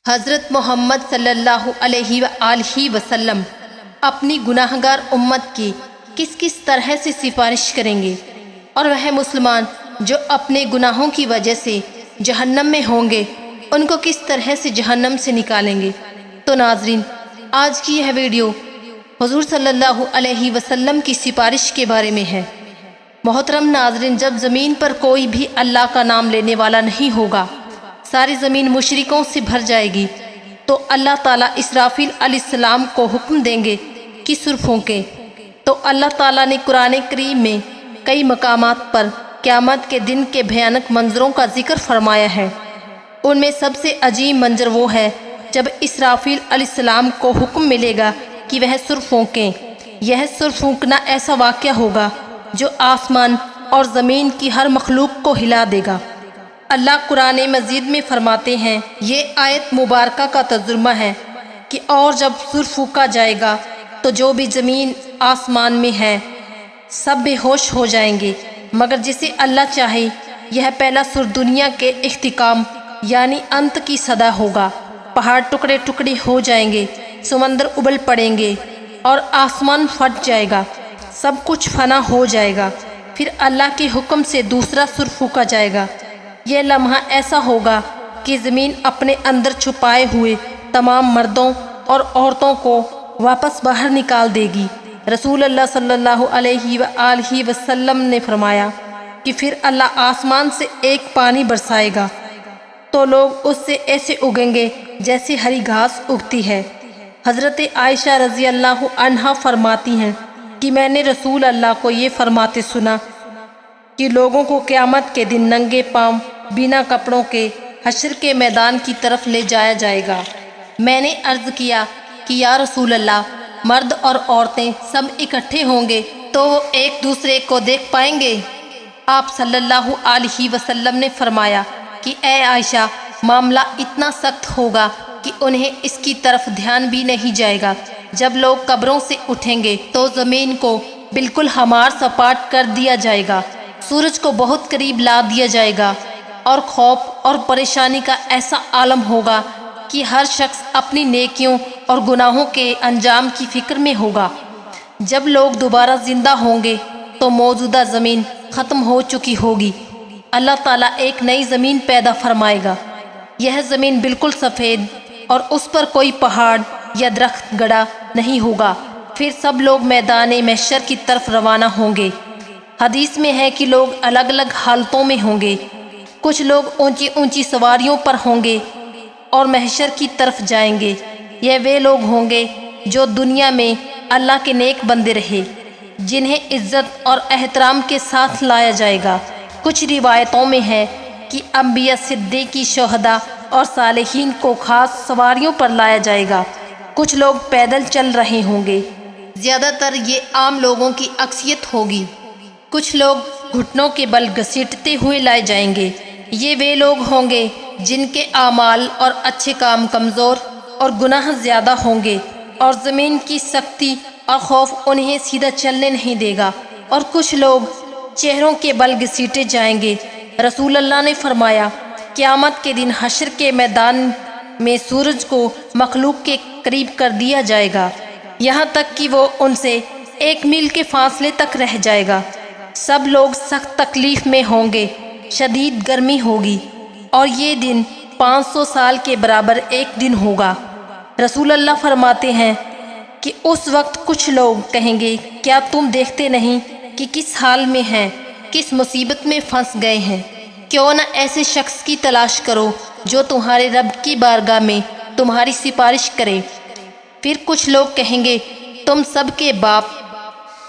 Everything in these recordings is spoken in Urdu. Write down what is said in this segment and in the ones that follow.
حضرت محمد صلی اللہ علیہ وآلہ وسلم اپنی گناہگار امت کی کس کس طرح سے سفارش کریں گے، اور وہ مسلمان جو اپنے گناہوں کی وجہ سے جہنم میں ہوں گے ان کو کس طرح سے جہنم سے نکالیں گے۔ تو ناظرین، آج کی یہ ویڈیو حضور صلی اللہ علیہ وسلم کی سفارش کے بارے میں ہے۔ محترم ناظرین، جب زمین پر کوئی بھی اللہ کا نام لینے والا نہیں ہوگا، ساری زمین مشرکوں سے بھر جائے گی، تو اللہ تعالیٰ اسرافیل علیہ السلام کو حکم دیں گے کہ سر پھونکیں۔ تو اللہ تعالیٰ نے قرآن کریم میں کئی مقامات پر قیامت کے دن کے بھیانک منظروں کا ذکر فرمایا ہے۔ ان میں سب سے عجیب منظر وہ ہے جب اسرافیل علیہ السلام کو حکم ملے گا کہ وہ سر پھونکیں۔ یہ سر پھونکنا ایسا واقعہ ہوگا جو آسمان اور زمین کی ہر مخلوق کو ہلا دے گا۔ اللہ قرآن مجید میں فرماتے ہیں، یہ آیت مبارکہ کا ترجمہ ہے کہ اور جب سر پھونکا جائے گا تو جو بھی زمین آسمان میں ہے سب بے ہوش ہو جائیں گے، مگر جسے اللہ چاہے۔ یہ پہلا سر دنیا کے اختتام یعنی انت کی صدا ہوگا۔ پہاڑ ٹکڑے ٹکڑے ہو جائیں گے، سمندر ابل پڑیں گے اور آسمان پھٹ جائے گا، سب کچھ فنا ہو جائے گا۔ پھر اللہ کے حکم سے دوسرا سر پھونکا جائے گا۔ یہ لمحہ ایسا ہوگا کہ زمین اپنے اندر چھپائے ہوئے تمام مردوں اور عورتوں کو واپس باہر نکال دے گی۔ رسول اللہ صلی اللہ علیہ وآلہ وسلم نے فرمایا کہ پھر اللہ آسمان سے ایک پانی برسائے گا تو لوگ اس سے ایسے اگیں گے جیسے ہری گھاس اگتی ہے۔ حضرت عائشہ رضی اللہ عنہا فرماتی ہیں کہ میں نے رسول اللہ کو یہ فرماتے سنا کہ لوگوں کو قیامت کے دن ننگے پاؤں بنا کپڑوں کے حشر کے میدان کی طرف لے جایا جائے گا۔ میں نے عرض کیا کہ یا رسول اللہ، مرد اور عورتیں سب اکٹھے ہوں گے تو وہ ایک دوسرے کو دیکھ پائیں گے؟ آپ صلی اللہ علیہ وسلم نے فرمایا کہ اے عائشہ، معاملہ اتنا سخت ہوگا کہ انہیں اس کی طرف دھیان بھی نہیں جائے گا۔ جب لوگ قبروں سے اٹھیں گے تو زمین کو بالکل ہمار سپاٹ کر دیا جائے گا، سورج کو بہت قریب لا دیا جائے گا، اور خوف اور پریشانی کا ایسا عالم ہوگا کہ ہر شخص اپنی نیکیوں اور گناہوں کے انجام کی فکر میں ہوگا۔ جب لوگ دوبارہ زندہ ہوں گے تو موجودہ زمین ختم ہو چکی ہوگی۔ اللہ تعالیٰ ایک نئی زمین پیدا فرمائے گا۔ یہ زمین بالکل سفید اور اس پر کوئی پہاڑ یا درخت گڑا نہیں ہوگا۔ پھر سب لوگ میدان محشر کی طرف روانہ ہوں گے۔ حدیث میں ہے کہ لوگ الگ الگ حالتوں میں ہوں گے۔ کچھ لوگ اونچی اونچی سواریوں پر ہوں گے اور محشر کی طرف جائیں گے۔ یہ وہ لوگ ہوں گے جو دنیا میں اللہ کے نیک بندے رہے، جنہیں عزت اور احترام کے ساتھ لایا جائے گا۔ کچھ روایتوں میں ہے کہ انبیاء، صدیقین، شہداء اور صالحین کو خاص سواریوں پر لایا جائے گا۔ کچھ لوگ پیدل چل رہے ہوں گے، زیادہ تر یہ عام لوگوں کی اکثریت ہوگی۔ کچھ لوگ گھٹنوں کے بل گھسیٹتے ہوئے لائے جائیں گے۔ یہ وہ لوگ ہوں گے جن کے اعمال اور اچھے کام کمزور اور گناہ زیادہ ہوں گے، اور زمین کی سختی اور خوف انہیں سیدھا چلنے نہیں دے گا۔ اور کچھ لوگ چہروں کے بل گھسیٹے جائیں گے۔ رسول اللہ نے فرمایا، قیامت کے دن حشر کے میدان میں سورج کو مخلوق کے قریب کر دیا جائے گا، یہاں تک کہ وہ ان سے 1 میل کے فاصلے تک رہ جائے گا۔ سب لوگ سخت تکلیف میں ہوں گے، شدید گرمی ہوگی، اور یہ دن 500 سال کے برابر ایک دن ہوگا۔ رسول اللہ فرماتے ہیں کہ اس وقت کچھ لوگ کہیں گے، کیا تم دیکھتے نہیں کہ کس حال میں ہیں، کس مصیبت میں پھنس گئے ہیں؟ کیوں نہ ایسے شخص کی تلاش کرو جو تمہارے رب کی بارگاہ میں تمہاری سفارش کرے۔ پھر کچھ لوگ کہیں گے، تم سب کے باپ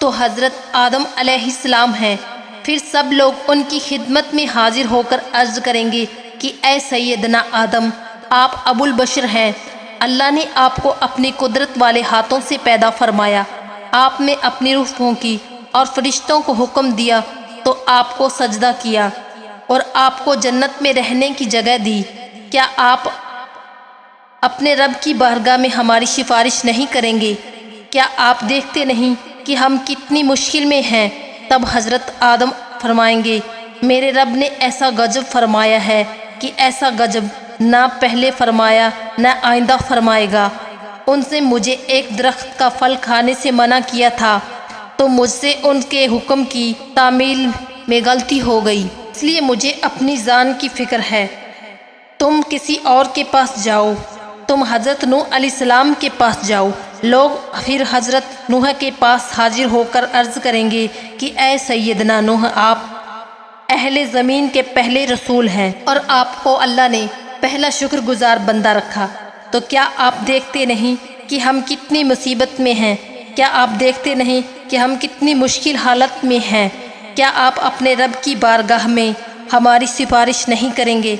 تو حضرت آدم علیہ السلام ہیں۔ پھر سب لوگ ان کی خدمت میں حاضر ہو کر عرض کریں گے کہ اے سیدنا آدم، آپ ابو البشر ہیں۔ اللہ نے آپ کو اپنی قدرت والے ہاتھوں سے پیدا فرمایا، آپ نے اپنی روح پھونکی اور فرشتوں کو حکم دیا تو آپ کو سجدہ کیا، اور آپ کو جنت میں رہنے کی جگہ دی۔ کیا آپ اپنے رب کی بارگاہ میں ہماری سفارش نہیں کریں گے؟ کیا آپ دیکھتے نہیں کہ ہم کتنی مشکل میں ہیں؟ تب حضرت آدم فرمائیں گے، میرے رب نے ایسا غضب فرمایا ہے کہ ایسا غضب نہ پہلے فرمایا نہ آئندہ فرمائے گا۔ ان سے مجھے ایک درخت کا پھل کھانے سے منع کیا تھا تو مجھ سے ان کے حکم کی تعمیل میں غلطی ہو گئی، اس لیے مجھے اپنی جان کی فکر ہے۔ تم کسی اور کے پاس جاؤ، تم حضرت نوح علیہ السلام کے پاس جاؤ۔ لوگ پھر حضرت نوح کے پاس حاضر ہو کر عرض کریں گے کہ اے سیدنا نوح، آپ اہل زمین کے پہلے رسول ہیں اور آپ کو اللہ نے پہلا شکر گزار بندہ رکھا، تو کیا آپ دیکھتے نہیں کہ ہم کتنی مصیبت میں ہیں؟ کیا آپ دیکھتے نہیں کہ ہم کتنی مشکل حالت میں ہیں؟ کیا آپ اپنے رب کی بارگاہ میں ہماری سفارش نہیں کریں گے؟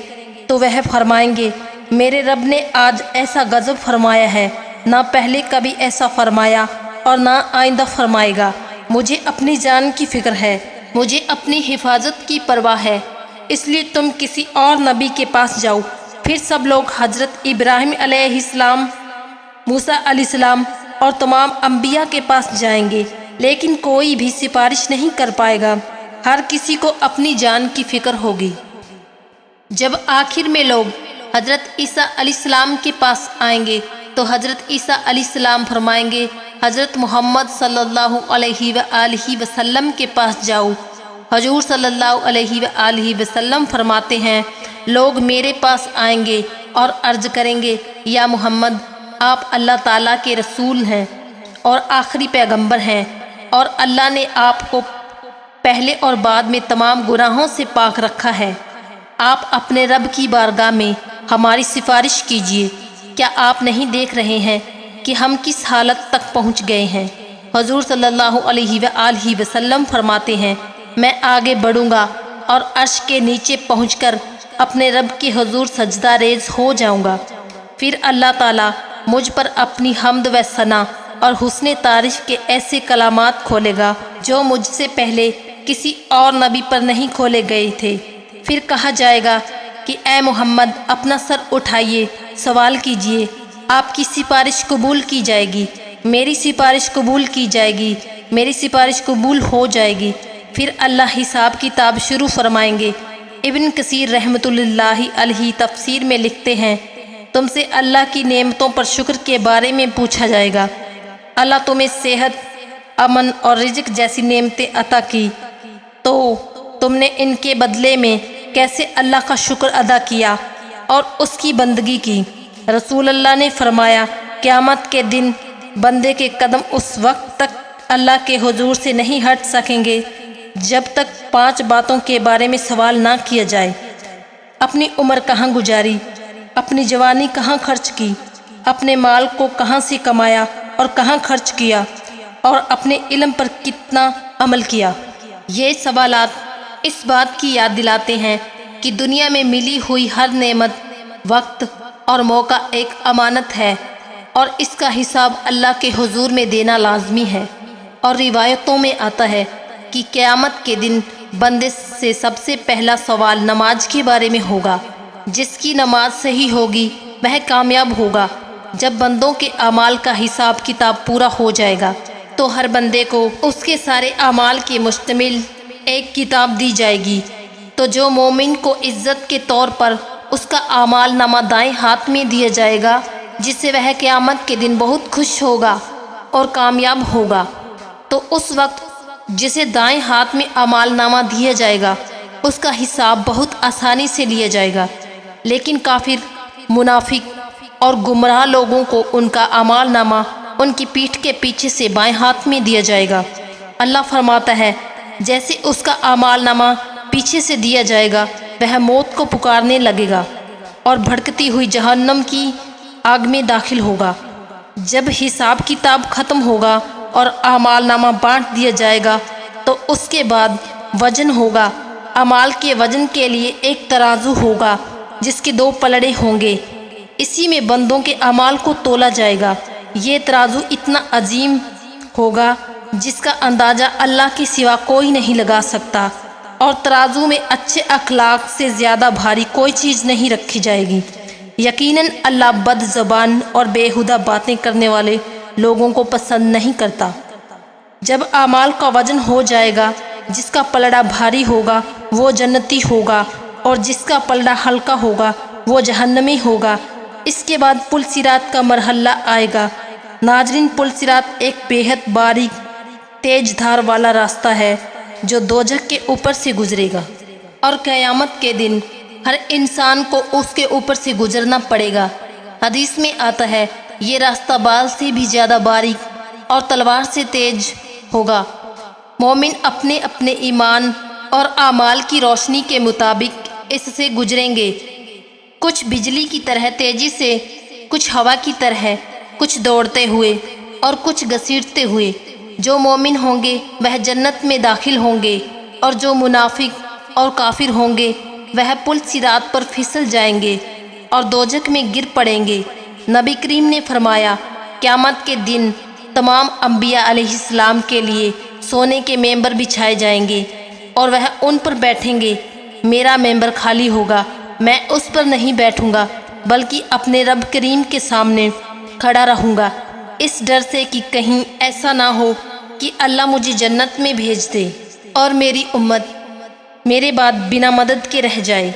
تو وہ فرمائیں گے میرے رب نے آج ایسا غضب فرمایا ہے، نہ پہلے کبھی ایسا فرمایا اور نہ آئندہ فرمائے گا۔ مجھے اپنی جان کی فکر ہے، مجھے اپنی حفاظت کی پرواہ ہے، اس لیے تم کسی اور نبی کے پاس جاؤ۔ پھر سب لوگ حضرت ابراہیم علیہ السلام، موسیٰ علیہ السلام اور تمام انبیاء کے پاس جائیں گے، لیکن کوئی بھی سفارش نہیں کر پائے گا، ہر کسی کو اپنی جان کی فکر ہوگی۔ جب آخر میں لوگ حضرت عیسیٰ علیہ السلام کے پاس آئیں گے تو حضرت عیسیٰ علیہ السلام فرمائیں گے حضرت محمد صلی اللہ علیہ وآلہ وسلم کے پاس جاؤ۔ حضور صلی اللہ علیہ وآلہ وسلم فرماتے ہیں لوگ میرے پاس آئیں گے اور عرض کریں گے یا محمد، آپ اللہ تعالیٰ کے رسول ہیں اور آخری پیغمبر ہیں، اور اللہ نے آپ کو پہلے اور بعد میں تمام گناہوں سے پاک رکھا ہے۔ آپ اپنے رب کی بارگاہ میں ہماری سفارش کیجیے۔ کیا آپ نہیں دیکھ رہے ہیں کہ ہم کس حالت تک پہنچ گئے ہیں؟ حضور صلی اللہ علیہ وآلہ وسلم فرماتے ہیں میں آگے بڑھوں گا اور عرش کے نیچے پہنچ کر اپنے رب کے حضور سجدہ ریز ہو جاؤں گا۔ پھر اللہ تعالیٰ مجھ پر اپنی حمد و ثنا اور حسن تعریف کے ایسے کلمات کھولے گا جو مجھ سے پہلے کسی اور نبی پر نہیں کھولے گئے تھے۔ پھر کہا جائے گا کہ اے محمد، اپنا سر اٹھائیے، سوال کیجئے، آپ کی سفارش قبول کی جائے گی، میری سفارش قبول کی جائے گی، میری سفارش قبول ہو جائے گی۔ پھر اللہ حساب کتاب شروع فرمائیں گے۔ ابن کثیر رحمۃ اللہ علیہ تفسیر میں لکھتے ہیں تم سے اللہ کی نعمتوں پر شکر کے بارے میں پوچھا جائے گا۔ اللہ تمہیں صحت، امن اور رزق جیسی نعمتیں عطا کی، تو تم نے ان کے بدلے میں کیسے اللہ کا شکر ادا کیا اور اس کی بندگی کی؟ رسول اللہ نے فرمایا قیامت کے دن بندے کے قدم اس وقت تک اللہ کے حضور سے نہیں ہٹ سکیں گے جب تک 5 باتوں کے بارے میں سوال نہ کیا جائے۔ اپنی عمر کہاں گزاری، اپنی جوانی کہاں خرچ کی، اپنے مال کو کہاں سے کمایا اور کہاں خرچ کیا، اور اپنے علم پر کتنا عمل کیا۔ یہ سوالات اس بات کی یاد دلاتے ہیں کہ دنیا میں ملی ہوئی ہر نعمت، وقت اور موقع ایک امانت ہے اور اس کا حساب اللہ کے حضور میں دینا لازمی ہے۔ اور روایتوں میں آتا ہے کہ قیامت کے دن بندے سے سب سے پہلا سوال نماز کے بارے میں ہوگا۔ جس کی نماز صحیح ہوگی وہ کامیاب ہوگا۔ جب بندوں کے اعمال کا حساب کتاب پورا ہو جائے گا تو ہر بندے کو اس کے سارے اعمال کی مشتمل ایک کتاب دی جائے گی، تو جو مومن کو عزت کے طور پر اس کا اعمال نامہ دائیں ہاتھ میں دیا جائے گا، جس سے وہ قیامت کے دن بہت خوش ہوگا اور کامیاب ہوگا۔ تو اس وقت جسے دائیں ہاتھ میں اعمال نامہ دیا جائے گا اس کا حساب بہت آسانی سے لیا جائے گا، لیکن کافر، منافق اور گمراہ لوگوں کو ان کا اعمال نامہ ان کی پیٹھ کے پیچھے سے بائیں ہاتھ میں دیا جائے گا۔ اللہ فرماتا ہے جیسے اس کا اعمال نامہ پیچھے سے دیا جائے گا وہ موت کو پکارنے لگے گا اور بھڑکتی ہوئی جہنم کی آگ میں داخل ہوگا۔ جب حساب کتاب ختم ہوگا اور اعمال نامہ بانٹ دیا جائے گا تو اس کے بعد وزن ہوگا۔ اعمال کے وزن کے لیے ایک ترازو ہوگا جس کے 2 پلڑے ہوں گے، اسی میں بندوں کے اعمال کو تولا جائے گا۔ یہ ترازو اتنا عظیم ہوگا جس کا اندازہ اللہ کے سوا کوئی نہیں لگا سکتا، اور ترازو میں اچھے اخلاق سے زیادہ بھاری کوئی چیز نہیں رکھی جائے گی۔ یقیناً اللہ بد زبان اور بیہودہ باتیں کرنے والے لوگوں کو پسند نہیں کرتا۔ جب اعمال کا وزن ہو جائے گا، جس کا پلڑا بھاری ہوگا وہ جنتی ہوگا اور جس کا پلڑا ہلکا ہوگا وہ جہنمی ہوگا۔ اس کے بعد پل صراط کا مرحلہ آئے گا۔ ناظرین، پل صراط ایک بےحد باریک تیز دھار والا راستہ ہے جو دوزخ کے اوپر سے گزرے گا، اور قیامت کے دن ہر انسان کو اس کے اوپر سے گزرنا پڑے گا۔ حدیث میں آتا ہے یہ راستہ بال سے بھی زیادہ باریک اور تلوار سے تیز ہوگا۔ مومن اپنے اپنے ایمان اور اعمال کی روشنی کے مطابق اس سے گزریں گے، کچھ بجلی کی طرح تیزی سے، کچھ ہوا کی طرح، کچھ دوڑتے ہوئے اور کچھ گھسیٹتے ہوئے۔ جو مومن ہوں گے وہ جنت میں داخل ہوں گے، اور جو منافق اور کافر ہوں گے وہ پل صراط پر پھسل جائیں گے اور دوزخ میں گر پڑیں گے۔ نبی کریم نے فرمایا قیامت کے دن تمام انبیاء علیہ السلام کے لیے سونے کے ممبر بچھائے جائیں گے اور وہ ان پر بیٹھیں گے۔ میرا ممبر خالی ہوگا، میں اس پر نہیں بیٹھوں گا بلکہ اپنے رب کریم کے سامنے کھڑا رہوں گا، اس ڈر سے کہ کہیں ایسا نہ ہو کہ اللہ مجھے جنت میں بھیج دے اور میری امت میرے بعد بنا مدد کے رہ جائے۔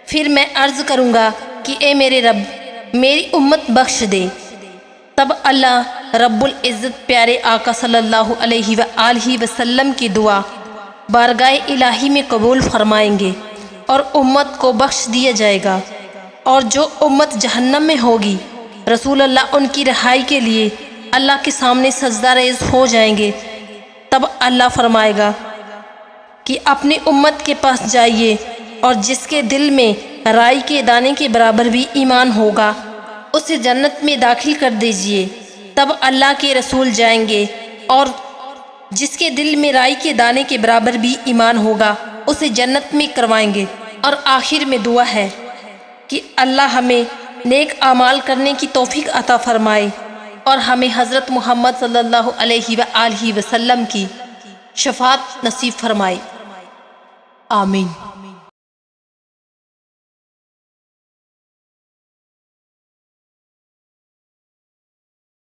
پھر میں عرض کروں گا کہ اے میرے رب، میری امت بخش دے۔ تب اللہ رب العزت پیارے آقا صلی اللہ علیہ وآلہ وسلم کی دعا بارگاہ الہی میں قبول فرمائیں گے اور امت کو بخش دیا جائے گا، اور جو امت جہنم میں ہوگی رسول اللہ ان کی رہائی کے لیے اللہ کے سامنے سجدہ ریز ہو جائیں گے۔ تب اللہ فرمائے گا کہ اپنی امت کے پاس جائیے، اور جس کے دل میں رائی کے دانے کے برابر بھی ایمان ہوگا اسے جنت میں داخل کر دیجیے۔ تب اللہ کے رسول جائیں گے اور جس کے دل میں رائی کے دانے کے برابر بھی ایمان ہوگا اسے جنت میں کروائیں گے۔ اور آخر میں دعا ہے کہ اللہ ہمیں نیک اعمال کرنے کی توفیق عطا فرمائے اور ہمیں حضرت محمد صلی اللہ علیہ وآلہ وسلم کی شفاعت نصیب فرمائے۔ آمین۔